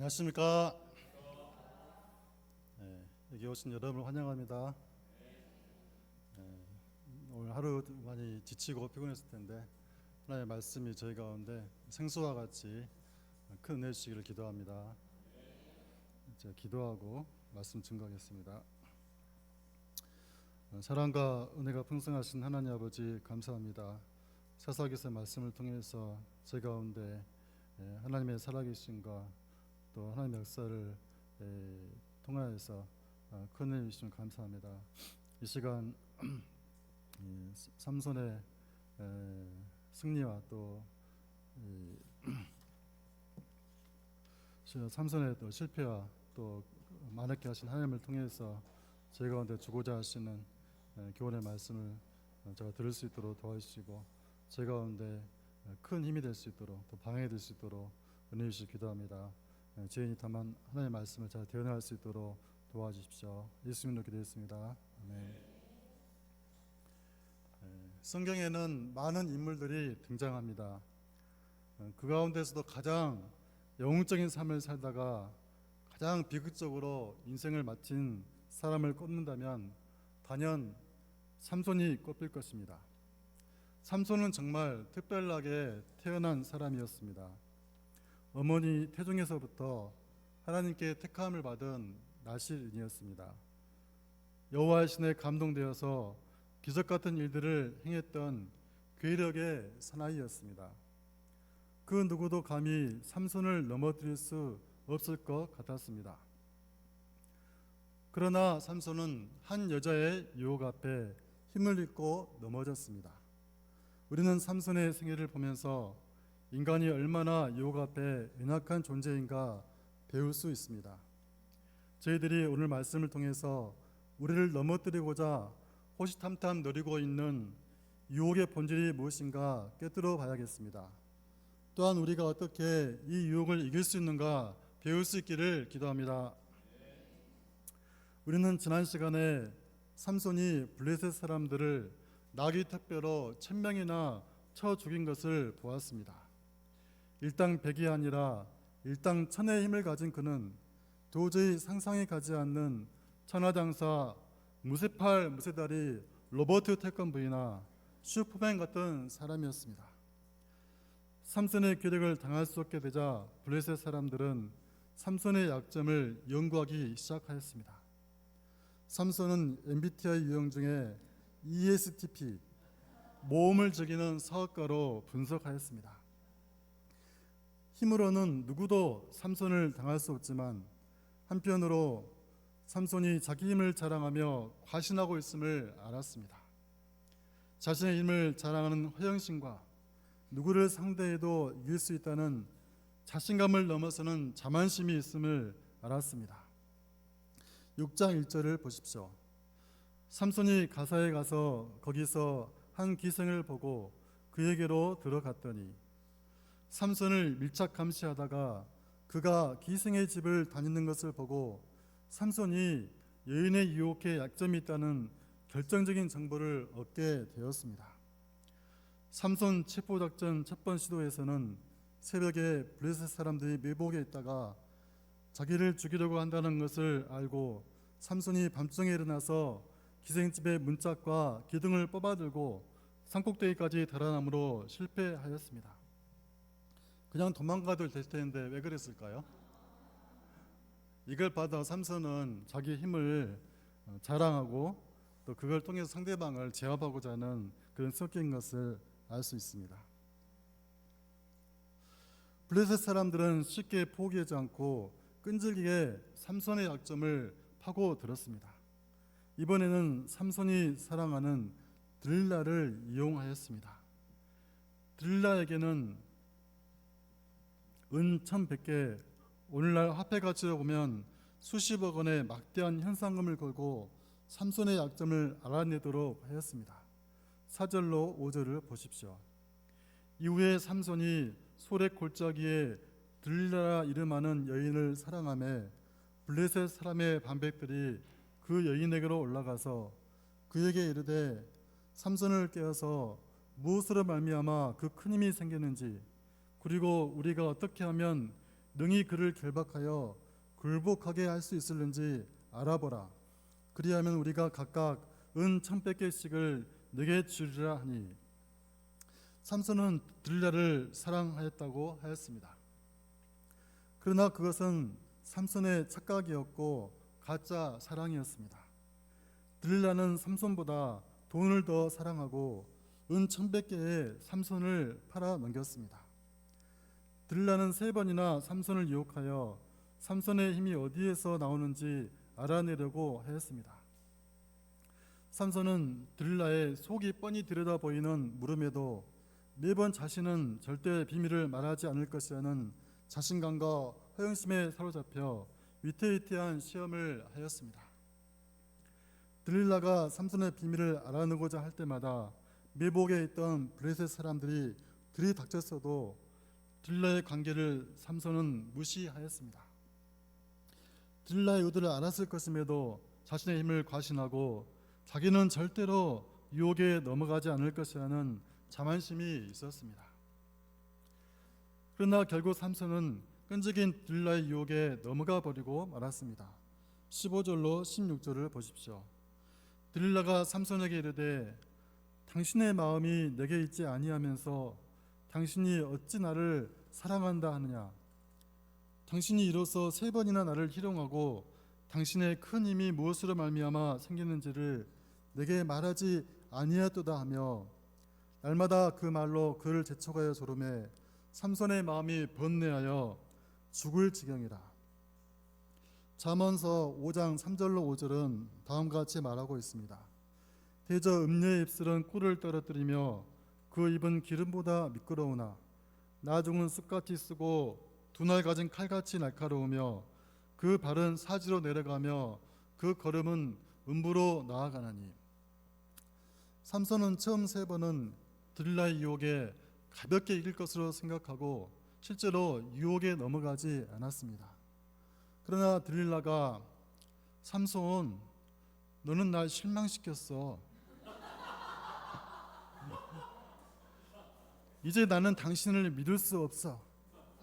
안녕하십니까? 여기 오신 여러분을 환영합니다. 오늘 하루 많이 지치고 피곤했을 텐데 하나님의 말씀이 저희 가운데 생수와 같이 큰 은혜 주시기를 기도합니다. 제가 기도하고 말씀 증거하겠습니다. 사랑과 은혜가 풍성하신 하나님 아버지 감사합니다. 사사기서 말씀을 통해서 제 가운데 하나님의 살아계심과 또 하나님의 역사를 통하여서 큰 은혜 주시면 감사합니다. 이 시간 삼손의 승리와 또 삼손의 또 실패와 또 많게 하신 하나님을 통해서 제 가운데 주고자 하시는 교훈의 말씀을 제가 들을 수 있도록 도와주시고 제 가운데 큰 힘이 될 수 있도록 또 방해가 될 수 있도록 은혜 주시 기도합니다. 죄인이 다만 하나님의 말씀을 잘 대언할 수 있도록 도와주십시오. 예수님으로 기도했습니다. 아멘. 성경에는 많은 인물들이 등장합니다. 그 가운데서도 가장 영웅적인 삶을 살다가 가장 비극적으로 인생을 마친 사람을 꼽는다면 단연 삼손이 꼽힐 것입니다. 삼손은 정말 특별하게 태어난 사람이었습니다. 어머니 태중에서부터 하나님께 택함을 받은 나실인이었습니다. 여호와의 신에 감동되어서 기적 같은 일들을 행했던 괴력의 사나이였습니다. 그 누구도 감히 삼손을 넘어뜨릴 수 없을 것 같았습니다. 그러나 삼손은 한 여자의 유혹 앞에 힘을 잃고 넘어졌습니다. 우리는 삼손의 생애를 보면서 인간이 얼마나 유혹 앞에 연약한 존재인가 배울 수 있습니다. 저희들이 오늘 말씀을 통해서 우리를 넘어뜨리고자 호시탐탐 노리고 있는 유혹의 본질이 무엇인가 꿰뚫어 봐야겠습니다. 또한 우리가 어떻게 이 유혹을 이길 수 있는가 배울 수 있기를 기도합니다. 우리는 지난 시간에 삼손이 블레셋 사람들을 나귀 택배로 1000명이나 쳐 죽인 것을 보았습니다. 일당 100이 아니라 일당 1000의 힘을 가진 그는 도저히 상상이 가지 않는 천하장사 무쇠팔 무쇠다리 로버트 태권브이나 슈퍼맨 같은 사람이었습니다. 삼손의 괴력을 당할 수 없게 되자 블레셋 사람들은 삼손의 약점을 연구하기 시작하였습니다. 삼손은 MBTI 유형 중에 ESTP 모험을 즐기는 사업가로 분석하였습니다. 힘으로는 누구도 삼손을 당할 수 없지만 한편으로 삼손이 자기 힘을 자랑하며 과신하고 있음을 알았습니다. 자신의 힘을 자랑하는 허영심과 누구를 상대해도 이길 수 있다는 자신감을 넘어서는 자만심이 있음을 알았습니다. 6장 1절을 보십시오. 삼손이 가사에 가서 거기서 한 기생을 보고 그에게로 들어갔더니 삼손을 밀착 감시하다가 그가 기생의 집을 다니는 것을 보고 삼손이 여인의 유혹에 약점이 있다는 결정적인 정보를 얻게 되었습니다. 삼손 체포작전 첫 번 시도에서는 새벽에 블레셋 사람들이 매복에 있다가 자기를 죽이려고 한다는 것을 알고 삼손이 밤중에 일어나서 기생집의 문짝과 기둥을 뽑아들고 산꼭대기까지 달아남으로 실패하였습니다. 그냥 도망가도 될 텐데 왜 그랬을까요? 이걸 받아 삼손은 자기 힘을 자랑하고 또 그걸 통해서 상대방을 제압하고자 하는 그런 성격인 것을 알 수 있습니다. 블레셋 사람들은 쉽게 포기하지 않고 끈질기게 삼손의 약점을 파고들었습니다. 이번에는 삼손이 사랑하는 들릴라를 이용하였습니다. 들릴라에게는 은 1100개, 오늘날 화폐 가치로 보면 수십억 원의 막대한 현상금을 걸고 삼손의 약점을 알아내도록 하였습니다. 4절로 5절을 보십시오. 이후에 삼손이 소렉 골짜기에 들릴라 이름하는 여인을 사랑하며 블레셋 사람의 반백들이 그 여인에게로 올라가서 그에게 이르되 삼손을 깨어서 무엇으로 말미암아 그 큰 힘이 생겼는지 그리고 우리가 어떻게 하면 능히 그를 결박하여 굴복하게 할 수 있을는지 알아보라. 그리하면 우리가 각각 은 1,100개씩을 내게 주리라 하니, 삼손은 들릴라를 사랑하였다고 하였습니다. 그러나 그것은 삼손의 착각이었고 가짜 사랑이었습니다. 들릴라는 삼손보다 돈을 더 사랑하고 은 1,100개에 삼손을 팔아 넘겼습니다. 들릴라는 3번이나 삼손을 유혹하여 삼손의 힘이 어디에서 나오는지 알아내려고 하였습니다. 삼손은 들릴라의 속이 뻔히 들여다 보이는 물음에도 매번 자신은 절대 비밀을 말하지 않을 것이라는 자신감과 허영심에 사로잡혀 위태위태한 시험을 하였습니다. 들릴라가 삼손의 비밀을 알아내고자 할 때마다 매복에 있던 블레셋 사람들이 들이닥쳤어도 들릴라의 관계를 삼손은 무시하였습니다. 들릴라의 의도를 알았을 것임에도 자신의 힘을 과신하고 자기는 절대로 유혹에 넘어가지 않을 것이라는 자만심이 있었습니다. 그러나 결국 삼손은 끈질긴 들릴라의 유혹에 넘어가 버리고 말았습니다. 15절로 16절을 보십시오. 들릴라가 삼손에게 이르되 당신의 마음이 내게 있지 아니하면서 당신이 어찌 나를 사랑한다 하느냐. 당신이 이로써 3번이나 나를 희롱하고 당신의 큰 힘이 무엇으로 말미암아 생기는지를 내게 말하지 아니하였도다 하며 날마다 그 말로 그를 재촉하여 조르매 삼손의 마음이 번뇌하여 죽을 지경이라. 잠언서 5장 3절로 5절은 다음과 같이 말하고 있습니다. 대저 음녀의 입술은 꿀을 떨어뜨리며 그 입은 기름보다 미끄러우나 나중은 쑥같이 쓰고 두 날 가진 칼같이 날카로우며 그 발은 사지로 내려가며 그 걸음은 음부로 나아가나니. 삼손은 처음 3번은 들릴라의 유혹에 가볍게 이길 것으로 생각하고 실제로 유혹에 넘어가지 않았습니다. 그러나 들릴라가 삼손 너는 날 실망시켰어. 이제 나는 당신을 믿을 수 없어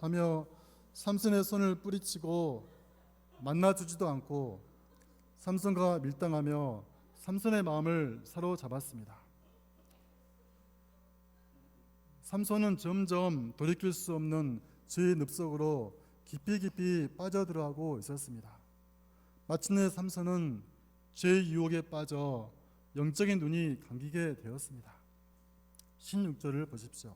하며 삼손의 손을 뿌리치고 만나주지도 않고 삼손과 밀당하며 삼손의 마음을 사로잡았습니다. 삼손은 점점 돌이킬 수 없는 죄의 늪속으로 깊이 빠져들어가고 있었습니다. 마침내 삼손은 죄의 유혹에 빠져 영적인 눈이 감기게 되었습니다. 16절을 보십시오.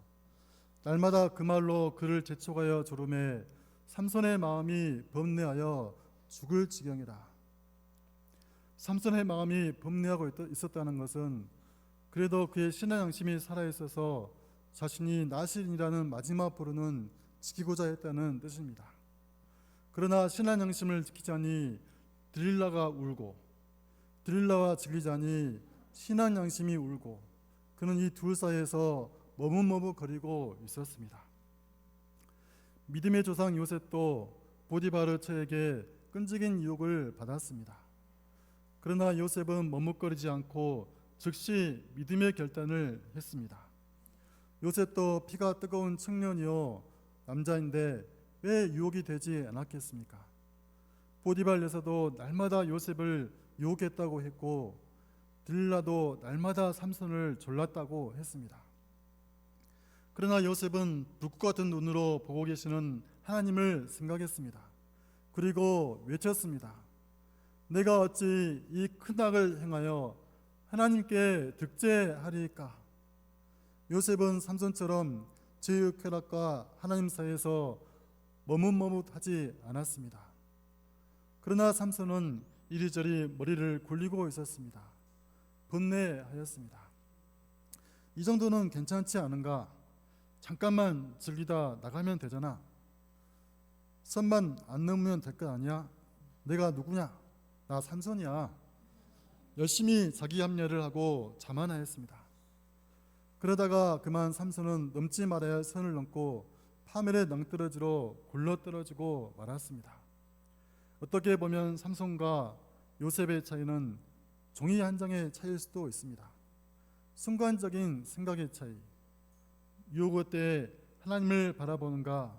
날마다 그 말로 그를 재촉하여 조르매 삼손의 마음이 번뇌하여 죽을 지경이라. 삼손의 마음이 번뇌하고 있었다는 것은 그래도 그의 신의 양심이 살아있어서 자신이 나신이라는 마지막 보루는 지키고자 했다는 뜻입니다. 그러나 신의 양심을 지키자니 들릴라가 울고 들릴라와 지키자니 신의 양심이 울고 그는 이 둘 사이에서 머뭇머뭇거리고 있었습니다. 믿음의 조상 요셉도 보디바르 처에게 끈질긴 유혹을 받았습니다. 그러나 요셉은 머뭇거리지 않고 즉시 믿음의 결단을 했습니다. 요셉도 피가 뜨거운 청년이요 남자인데 왜 유혹이 되지 않았겠습니까? 보디발 여사도 날마다 요셉을 유혹했다고 했고 들릴라도 날마다 삼손을 졸랐다고 했습니다. 그러나 요셉은 불꽃 같은 눈으로 보고 계시는 하나님을 생각했습니다. 그리고 외쳤습니다. 내가 어찌 이 큰 악을 행하여 하나님께 득죄하리이까. 요셉은 삼손처럼 죄의 쾌락과 하나님 사이에서 머뭇머뭇하지 않았습니다. 그러나 삼손은 이리저리 머리를 굴리고 있었습니다. 번뇌하였습니다. 이 정도는 괜찮지 않은가? 잠깐만 즐기다 나가면 되잖아. 선만 안 넘으면 될 것 아니야? 내가 누구냐? 나 삼손이야. 열심히 자기 합리화를 하고 자만하였습니다. 그러다가 그만 삼손은 넘지 말아야 할 선을 넘고 파멸의 낭떠러지로 굴러떨어지고 말았습니다. 어떻게 보면 삼손과 요셉의 차이는 종이 한 장의 차이일 수도 있습니다. 순간적인 생각의 차이, 유혹 때 하나님을 바라보는가,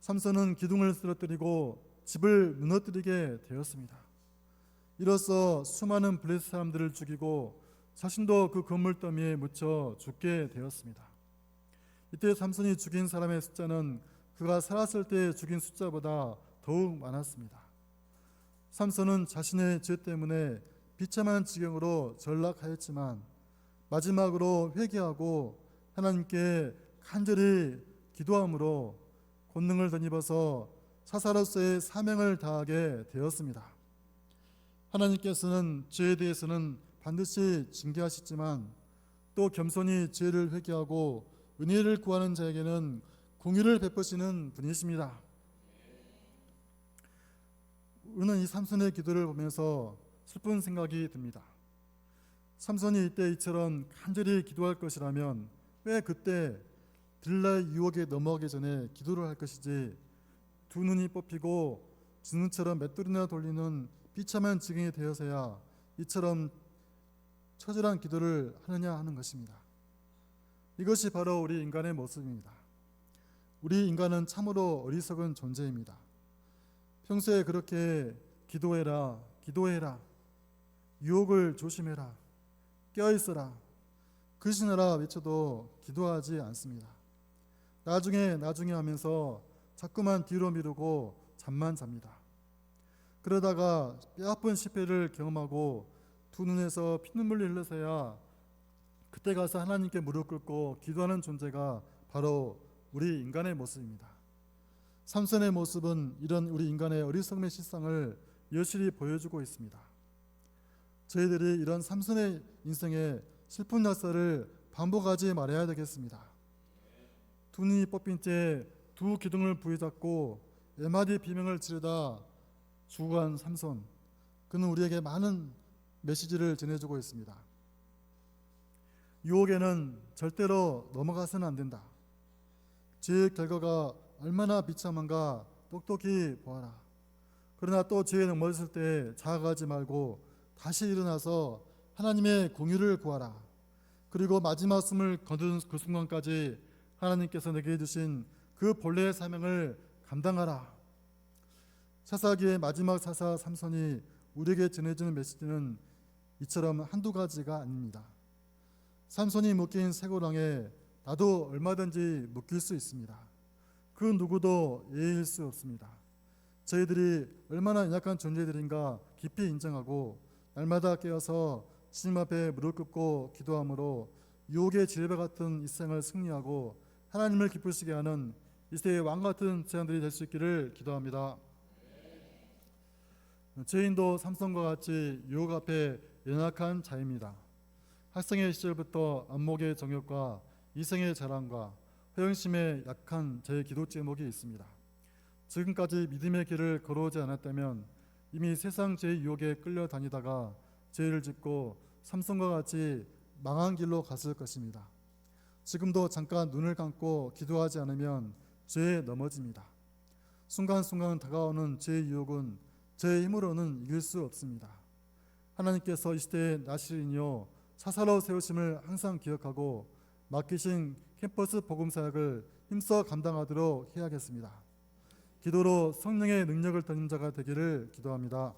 삼손은 기둥을 쓰러뜨리고 집을 무너뜨리게 되었습니다. 이로써 수많은 블레셋 사람들을 죽이고 자신도 그 건물 더미에 묻혀 죽게 되었습니다. 이때 삼손이 죽인 사람의 숫자는 그가 살았을 때 죽인 숫자보다 더욱 많았습니다. 삼손은 자신의 죄 때문에 비참한 지경으로 전락하였지만 마지막으로 회개하고 하나님께 간절히 기도함으로 권능을 덧입어서 사사로서의 사명을 다하게 되었습니다. 하나님께서는 죄에 대해서는 반드시 징계하시지만 또 겸손히 죄를 회개하고 은혜를 구하는 자에게는 공의를 베푸시는 분이십니다. 우리는 이 삼손의 기도를 보면서 슬픈 생각이 듭니다. 삼손이 이때 이처럼 간절히 기도할 것이라면 왜 그때 들릴라의 유혹에 넘어가기 전에 기도를 할 것이지 두 눈이 뽑히고 진눈처럼 맷돌이나 돌리는 비참한 지경이 되어서야 이처럼 처절한 기도를 하느냐 하는 것입니다. 이것이 바로 우리 인간의 모습입니다. 우리 인간은 참으로 어리석은 존재입니다. 평소에 그렇게 기도해라, 기도해라, 유혹을 조심해라, 깨어있어라, 근신하라 외쳐도 기도하지 않습니다. 나중에 하면서 자꾸만 뒤로 미루고 잠만 잡니다. 그러다가 뼈아픈 실패를 경험하고 두 눈에서 피눈물이 흘러서야 그때 가서 하나님께 무릎 꿇고 기도하는 존재가 바로 우리 인간의 모습입니다. 삼손의 모습은 이런 우리 인간의 어리석음의 실상을 여실히 보여주고 있습니다. 저희들이 이런 삼손의 인생의 슬픈 역사를 반복하지 말아야 되겠습니다. 두 눈이 뽑힌 채 두 기둥을 부여잡고 애마디 비명을 지르다 죽어간 삼손, 그는 우리에게 많은 메시지를 전해주고 있습니다. 유혹에는 절대로 넘어가서는 안 된다. 죄의 결과가 얼마나 비참한가 똑똑히 보아라. 그러나 또 죄에 넘어졌을 때 자학하지 말고 다시 일어나서 하나님의 공의를 구하라. 그리고 마지막 숨을 거둔 그 순간까지 하나님께서 내게 주신 그 본래의 사명을 감당하라. 사사기의 마지막 사사 삼손이 우리에게 전해주는 메시지는 이처럼 한두 가지가 아닙니다. 삼손이 묶인 쇠고랑에 나도 얼마든지 묶일 수 있습니다. 그 누구도 예일 수 없습니다. 저희들이 얼마나 연약한 존재들인가 깊이 인정하고 날마다 깨어서 주님 앞에 무릎 꿇고 기도함으로 유혹의 지뢰 같은 이 생을 승리하고 하나님을 기쁘시게 하는 이 세대의 왕 같은 제자들이 될 수 있기를 기도합니다. 저희도 삼손과 같이 유혹 앞에 연약한 자입니다. 학생의 시절부터 안목의 정욕과 이성의 자랑과 허영심에 약한 제 기도 제목이 있습니다. 지금까지 믿음의 길을 걸어오지 않았다면 이미 세상 죄의 유혹에 끌려다니다가 죄를 짓고 삼손과 같이 망한 길로 갔을 것입니다. 지금도 잠깐 눈을 감고 기도하지 않으면 죄에 넘어집니다. 순간순간 다가오는 죄의 유혹은 제 힘으로는 이길 수 없습니다. 하나님께서 이 시대에 나시린이요 사사로 세우심을 항상 기억하고 맡기신 캠퍼스 복음사역을 힘써 감당하도록 해야겠습니다. 기도로 성령의 능력을 받는 자가 되기를 기도합니다.